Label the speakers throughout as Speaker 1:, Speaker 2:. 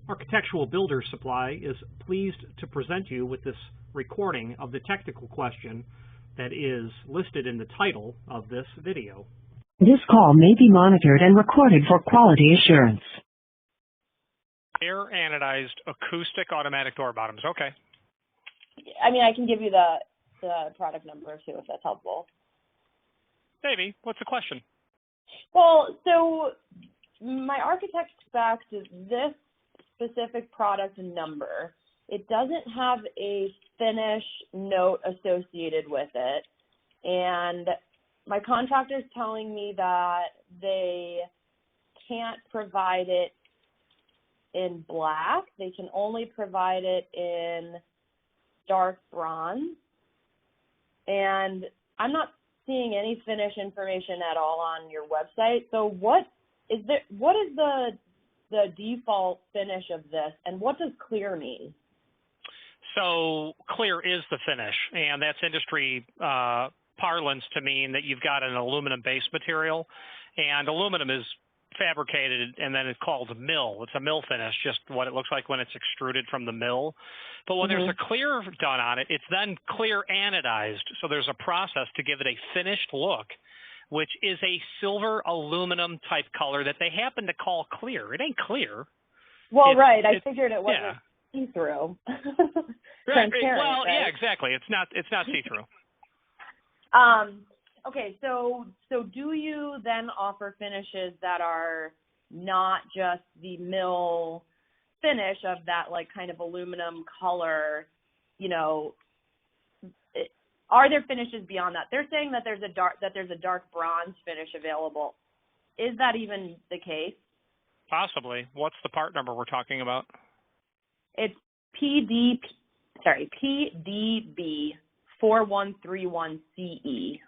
Speaker 1: Architectural Builder Supply is pleased to present you with this recording of the technical question that is listed in the title of this video.
Speaker 2: This call may be monitored and recorded for quality assurance.
Speaker 3: Air anodized acoustic automatic door bottoms. Okay.
Speaker 4: I mean, I can give you the product number too, if that's helpful.
Speaker 3: Maybe. What's the question?
Speaker 4: Well, so my architect specs this specific product number. It doesn't have a finish note associated with it, and my contractor's telling me that they can't provide it in black. They can only provide it in dark bronze, and I'm not seeing any finish information at all on your website. So what is the default finish of this, and what does clear mean?
Speaker 3: So clear is the finish, and that's industry parlance to mean that you've got an aluminum base material, and aluminum is fabricated and then it's called a mill. It's a mill finish, just what it looks like when it's extruded from the mill. But when there's a clear done on it, it's then clear anodized. So there's a process to give it a finished look, which is a silver aluminum type color that they happen to call clear. It ain't clear.
Speaker 4: Well, I figured it wasn't see-through. Transparent.
Speaker 3: Well,
Speaker 4: right?
Speaker 3: yeah, exactly. It's not see-through.
Speaker 4: Okay, so do you then offer finishes that are not just the mill finish of that like kind of aluminum color? You know, are there finishes beyond that? They're saying that there's a dark bronze finish available. Is that even the case? Possibly.
Speaker 3: What's the part number we're talking about?
Speaker 4: It's PDB4131 CE.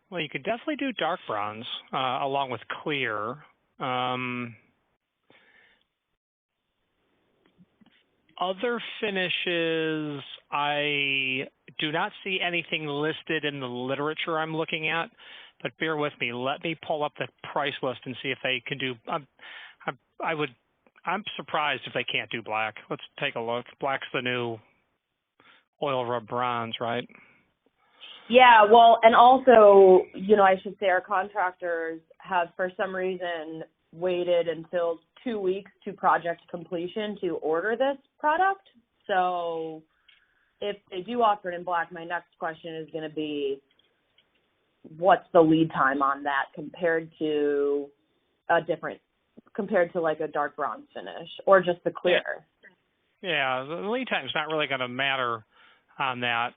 Speaker 3: Well, you could definitely do dark bronze along with clear. Other finishes, I do not see anything listed in the literature I'm looking at, but bear with me. Let me pull up the price list and see if they can do. I'm surprised if they can't do black. Let's take a look. Black's the new oil rub bronze, right?
Speaker 4: Yeah, well, and also, I should say our contractors have, for some reason, waited until 2 weeks to project completion to order this product. So if they do offer it in black, my next question is going to be, what's the lead time on that compared to like a dark bronze finish or just the clear?
Speaker 3: Yeah, the lead time is not really going to matter on that.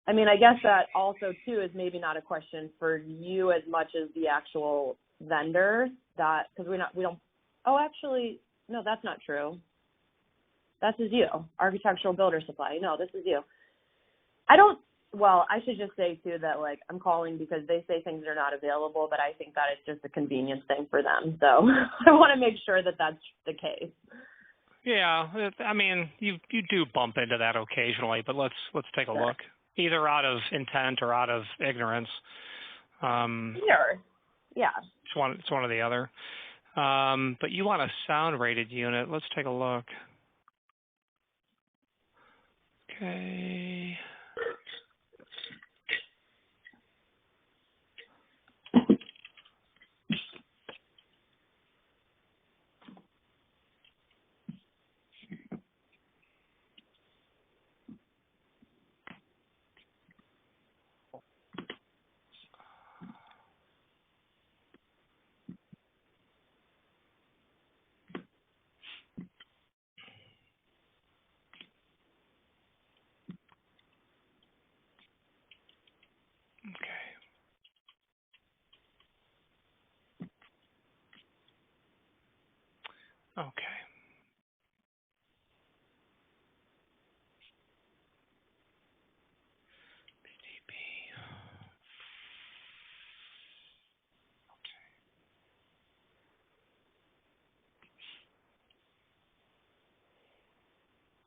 Speaker 4: I mean, I guess that also, too, is maybe not a question for you as much as the actual vendor, because actually, no, that's not true. This is you, Architectural Builder Supply. No, this is you. I should just say, too, that, I'm calling because they say things are not available, but I think that it's just a convenience thing for them. So I want to make sure that that's the case.
Speaker 3: Yeah, I mean, you do bump into that occasionally, but let's take a look. Either out of intent or out of ignorance.
Speaker 4: Sure. Yeah.
Speaker 3: It's one or the other. But you want a sound rated unit. Let's take a look. Okay. Okay.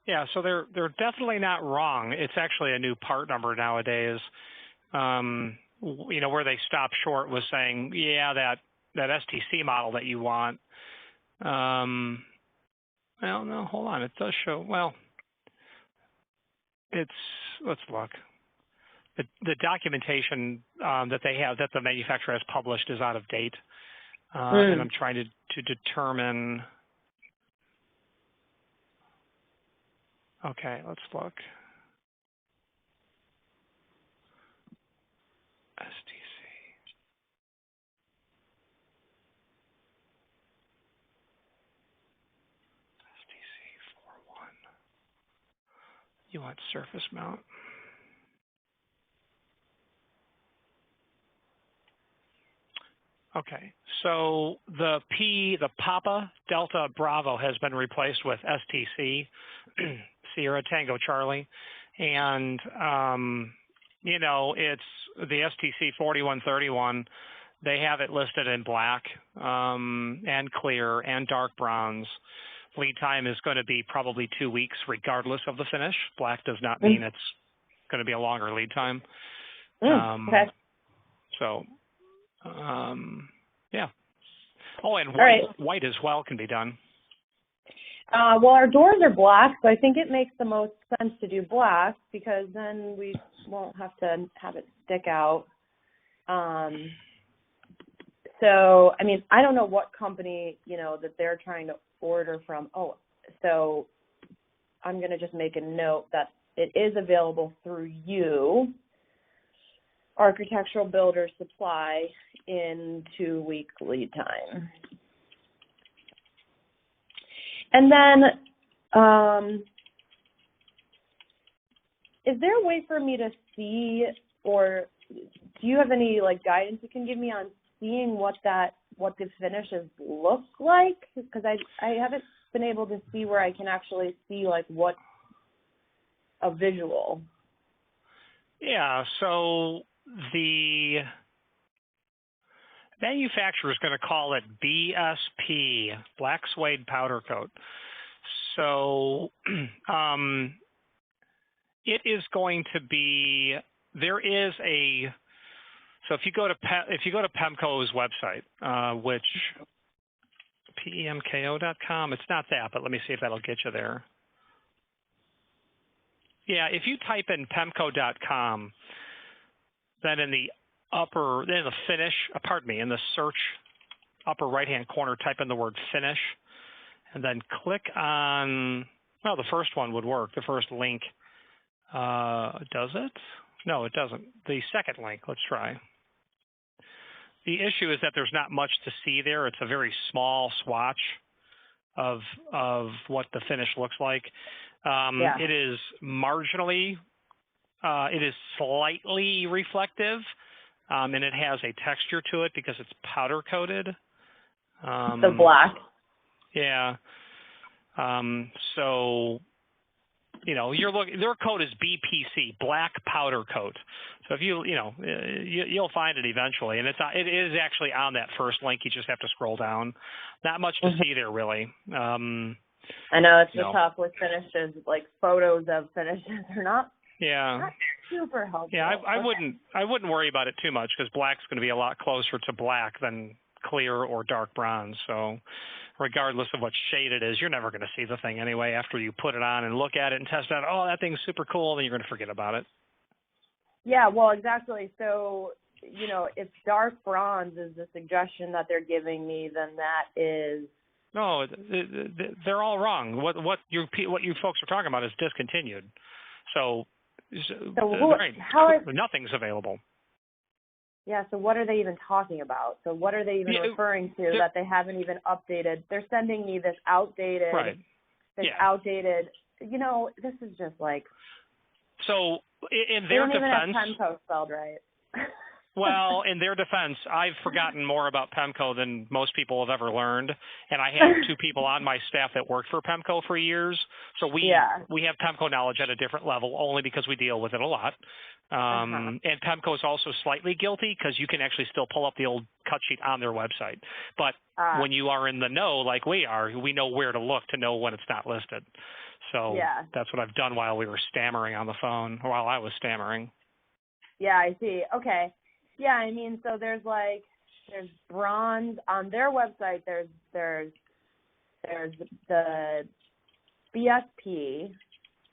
Speaker 3: Yeah, so they're definitely not wrong. It's actually a new part number nowadays. You know, where they stopped short was saying, yeah, that STC model that you want. Well, no, hold on. It does show. Well, let's look. The documentation that they have, that the manufacturer has published, is out of date, and I'm trying to determine. Okay, let's look. STC. STC41. You want surface mount? Okay, so the Papa Delta Bravo has been replaced with STC, Sierra Tango Charlie, and you know, it's the STC4131. They have it listed in black and clear and dark browns. Lead time is going to be probably 2 weeks, regardless of the finish. Black does not mean it's going to be a longer lead time.
Speaker 4: Okay.
Speaker 3: So. Yeah. Oh, and white as well can be done.
Speaker 4: Well, our doors are black, so I think it makes the most sense to do black because then we won't have to have it stick out. So, I mean, I don't know what company, you know, that they're trying to order from. Oh, so I'm going to just make a note that it is available through you, Architectural Builders Supply, in 2 week lead time. And then, is there a way for me to see, or do you have any like guidance you can give me on seeing what the finishes look like? Because I haven't been able to see where I can actually see like what a visual.
Speaker 3: Yeah, so the manufacturer is going to call it BSP, Black Suede Powder Coat. So it is going to be, there is a, so if you go to Pemko's website, which PEMKO.com, it's not that, but let me see if that'll get you there. Yeah, if you type in Pemko.com, then in the finish, in the search upper right-hand corner, type in the word finish, and then click on, well, the first one would work, the first link. Does it? No, it doesn't. The second link, let's try. The issue is that there's not much to see there. It's a very small swatch of what the finish looks like. It is marginally, it is slightly reflective, and it has a texture to it because it's powder coated.
Speaker 4: The black.
Speaker 3: Yeah. So, you know, their coat is BPC, black powder coat. So if you'll find it eventually, and it is actually on that first link. You just have to scroll down. Not much to see there, really.
Speaker 4: I know it's tough with finishes, like photos of finishes are not super helpful.
Speaker 3: Yeah, I wouldn't worry about it too much because black's going to be a lot closer to black than clear or dark bronze. So regardless of what shade it is, you're never going to see the thing anyway after you put it on and look at it and test it out. Oh, that thing's super cool, then you're going to forget about it.
Speaker 4: Yeah, well, exactly. So, you know, if dark bronze is the suggestion that they're giving me, then that is...
Speaker 3: No, they're all wrong. What you folks are talking about is discontinued. So nothing's available.
Speaker 4: Yeah, so what are they even talking about? So what are they even referring to that they haven't even updated? They're sending me this outdated, outdated, you know, this is just like...
Speaker 3: So in their defense...
Speaker 4: They don't even have Pemko spelled right.
Speaker 3: Well, in their defense, I've forgotten more about Pemko than most people have ever learned, and I have 2 people on my staff that worked for Pemko for years, so we have Pemko knowledge at a different level only because we deal with it a lot. And Pemko is also slightly guilty because you can actually still pull up the old cut sheet on their website. But when you are in the know, like we are, we know where to look to know when it's not listed. So
Speaker 4: Yeah.
Speaker 3: that's what I've done while we were stammering on the phone, or while I was stammering.
Speaker 4: Yeah, I see. Okay. Yeah, I mean, so there's bronze on their website. There's the BSP,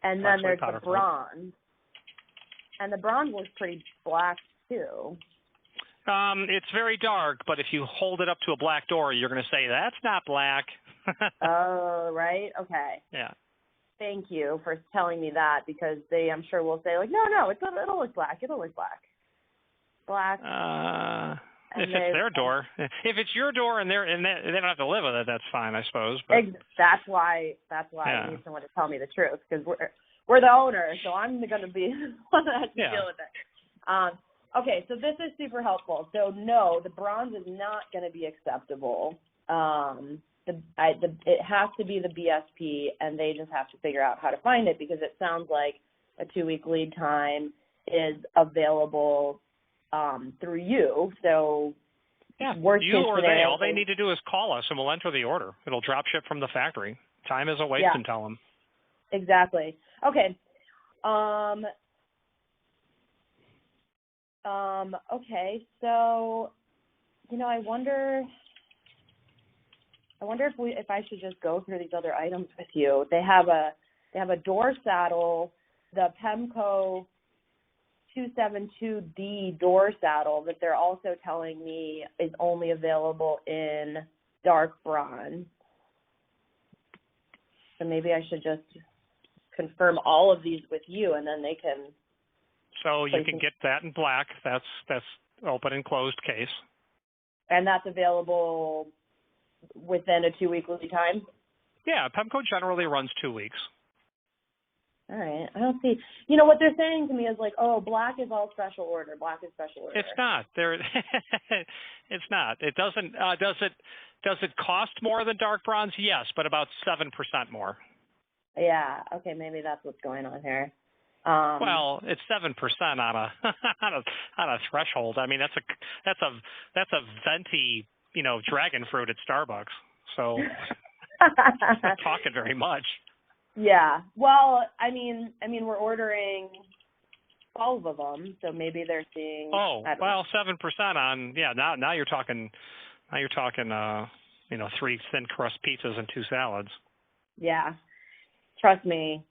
Speaker 4: and then there's the bronze. And the bronze looks pretty black too.
Speaker 3: It's very dark, but if you hold it up to a black door, you're going to say, that's not black.
Speaker 4: Oh, right? Okay.
Speaker 3: Yeah.
Speaker 4: Thank you for telling me that, because they, I'm sure, will say, like, no, it'll look black. It'll look black. Black.
Speaker 3: If it's their door. If it's your door and they don't have to live with it, that's fine, I suppose. But
Speaker 4: that's why I need someone to tell me the truth, because we're the owners, so I'm going to be the one that has to deal with it. Okay, so this is super helpful. So no, the bronze is not going to be acceptable. It has to be the BSP, and they just have to figure out how to find it, because it sounds like a 2-week lead time is available through you. So
Speaker 3: yeah, you or they, all they need to do is call us, and we'll enter the order. It'll drop ship from the factory. Time isn't wasting, tell them.
Speaker 4: Exactly. Okay. Okay, so, I wonder if I should just go through these other items with you. They have a door saddle, the Pemko 272D door saddle that they're also telling me is only available in dark bronze. So maybe I should just confirm all of these with you, and then they can.
Speaker 3: So you can get that in black. That's open and closed case.
Speaker 4: And that's available within a 2-week lead time?
Speaker 3: Yeah, Pemko generally runs 2 weeks.
Speaker 4: All right. I don't see. What they're saying to me is like, oh, black is all special order. Black is special order.
Speaker 3: It's not. It's not. It doesn't. Does it cost more than dark bronze? Yes, but about 7% more.
Speaker 4: Yeah. Okay. Maybe that's what's going on here.
Speaker 3: Well, it's 7% on a threshold. I mean, that's a venti, dragon fruit at Starbucks. So it's not talking very much. Yeah.
Speaker 4: Well, I mean, we're ordering 12 of them, so maybe they're seeing.
Speaker 3: Oh, well, 7% on. Yeah. Now you're talking. 3 thin crust pizzas and 2 salads.
Speaker 4: Yeah. Trust me.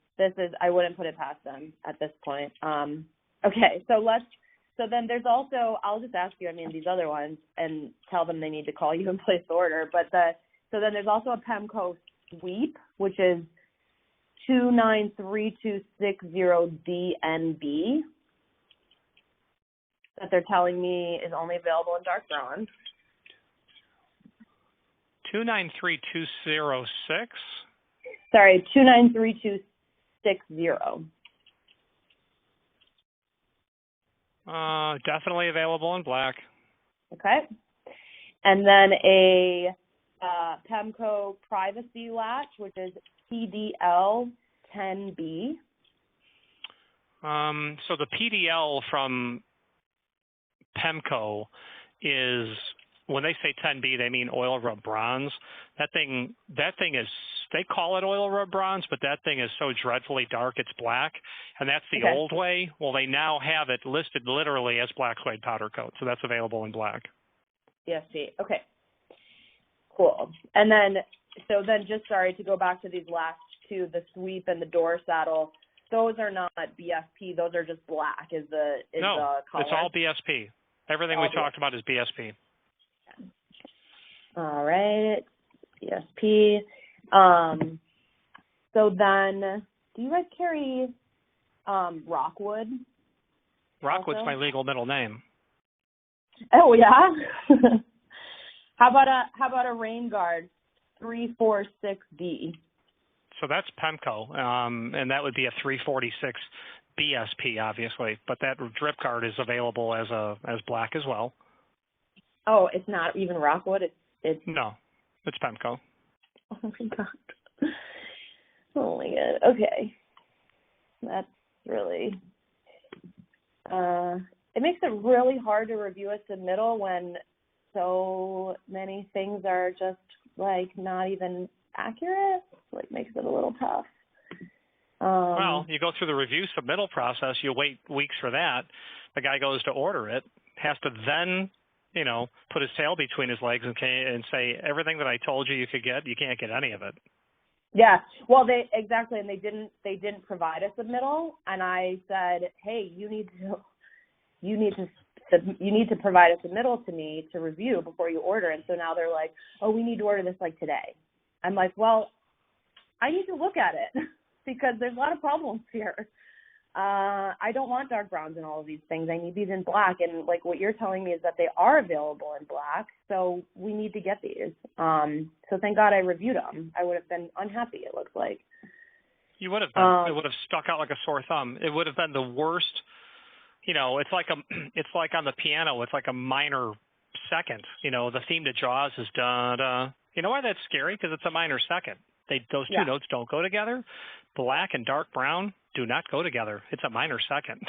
Speaker 4: I wouldn't put it past them at this point. Okay, so then there's also, I'll just ask you, these other ones, and tell them they need to call you and place the order, so then there's also a Pemko sweep, which is 293260DNB, that they're telling me is only available in dark bronze.
Speaker 3: 293206?
Speaker 4: Sorry, 293260.
Speaker 3: Definitely available in black.
Speaker 4: Okay. And then a Pemko privacy latch, which is PDL10B.
Speaker 3: So the PDL from Pemko is, when they say 10B, they mean oil rub bronze. That thing is, they call it oil rub bronze, but that thing is so dreadfully dark it's black, and that's the old way. Well, they now have it listed literally as black suede powder coat, so that's available in black.
Speaker 4: Yes, see. Okay. Cool. And then, just to go back to these last two, the sweep and the door saddle, those are not BSP. Those are just black. Is the color?
Speaker 3: It's all BSP. Everything we talked about is BSP.
Speaker 4: All right, BSP. So then, do you guys carry Rockwood?
Speaker 3: Rockwood's
Speaker 4: also?
Speaker 3: my legal middle name.
Speaker 4: Oh yeah. How about a Rain Guard 346D?
Speaker 3: So that's Pemko, and that would be a 346 BSP, obviously. But that drip guard is available as black as well. Oh,
Speaker 4: it's not even Rockwood.
Speaker 3: No, it's Pemko.
Speaker 4: Oh my god. Oh my god. Okay. That's really. It makes it really hard to review a submittal when so many things are just like not even accurate. Like makes it a little tough.
Speaker 3: Well, you go through the review submittal process, you wait weeks for that. The guy goes to order it, has to then, you know, put his tail between his legs and say, everything that I told you could get, you can't get any of it.
Speaker 4: Yeah, well, exactly, and they didn't provide a submittal, and I said, hey, you need to provide a submittal to me to review before you order. And so now they're like, oh, we need to order this like today. I'm like, well, I need to look at it because there's a lot of problems here. I don't want dark browns and all of these things. I need these in black. And like what you're telling me is that they are available in black. So we need to get these. So thank God I reviewed them. I would have been unhappy, it looks like.
Speaker 3: You would have been. It would have stuck out like a sore thumb. It would have been the worst. You know, it's like on the piano. It's like a minor second. You know, the theme to Jaws is da da. You know why that's scary? Because it's a minor second. Those two notes don't go together. Black and dark brown do not go together. It's a minor second.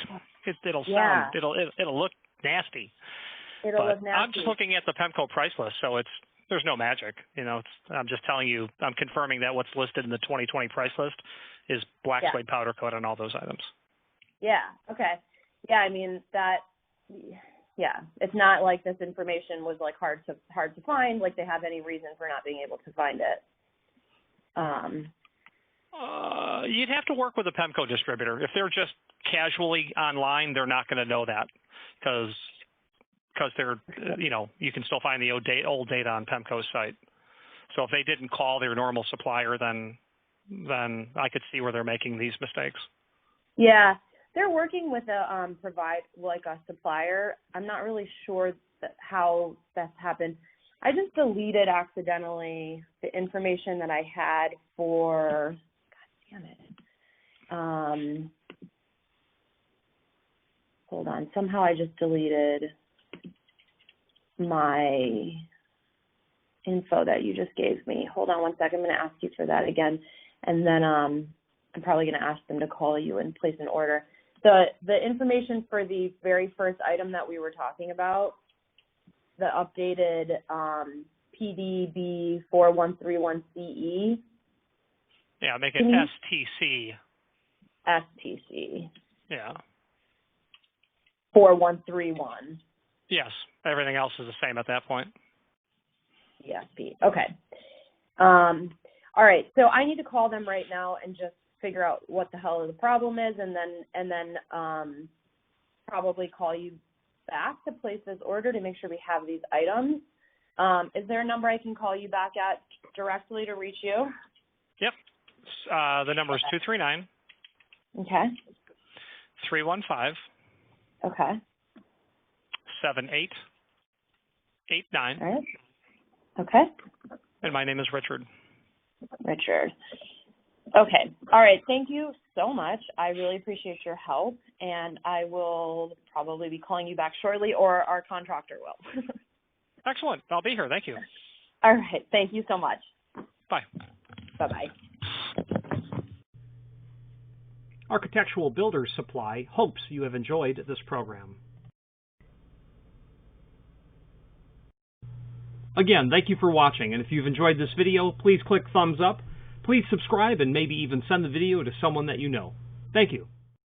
Speaker 3: It'll sound. It'll look nasty.
Speaker 4: It'll look nasty.
Speaker 3: I'm just looking at the Pemko price list, so there's no magic. You know, I'm just telling you. I'm confirming that what's listed in the 2020 price list is black suede powder coat on all those items.
Speaker 4: Yeah. Okay. Yeah. I mean that. Yeah. It's not like this information was like hard to find. Like they have any reason for not being able to find it.
Speaker 3: You'd have to work with a Pemko distributor. If they're just casually online, they're not going to know that because they're, you know, you can still find the old data on Pemko's site. So if they didn't call their normal supplier, then I could see where they're making these mistakes. Yeah,
Speaker 4: they're working with a a supplier. I'm not really sure how that's happened. I just deleted accidentally the information that I had for, God damn it. Hold on. Somehow I just deleted my info that you just gave me. Hold on one second. I'm going to ask you for that again. And then I'm probably going to ask them to call you and place an order. The information for the very first item that we were talking about, the updated PDB4131CE.
Speaker 3: Yeah, make it STC.
Speaker 4: STC.
Speaker 3: Yeah.
Speaker 4: 4131.
Speaker 3: Yes, everything else is the same at that point.
Speaker 4: ESP. Okay. All right. So I need to call them right now and just figure out what the hell the problem is, and then probably call you back to place this order to make sure we have these items. Is there a number I can call you back at directly to reach you?
Speaker 3: Yep. The number is 239.
Speaker 4: Okay.
Speaker 3: 315.
Speaker 4: Okay.
Speaker 3: 7889.
Speaker 4: All right. Okay.
Speaker 3: And my name is Richard.
Speaker 4: Richard. Okay. All right. Thank you so much. I really appreciate your help, and I will probably be calling you back shortly, or our contractor will.
Speaker 3: Excellent. I'll be here. Thank you.
Speaker 4: All right. Thank you so much.
Speaker 3: Bye.
Speaker 4: Bye-bye.
Speaker 1: Architectural Builders Supply hopes you have enjoyed this program. Again, thank you for watching, and if you've enjoyed this video, please click thumbs up. Please subscribe and maybe even send the video to someone that you know. Thank you.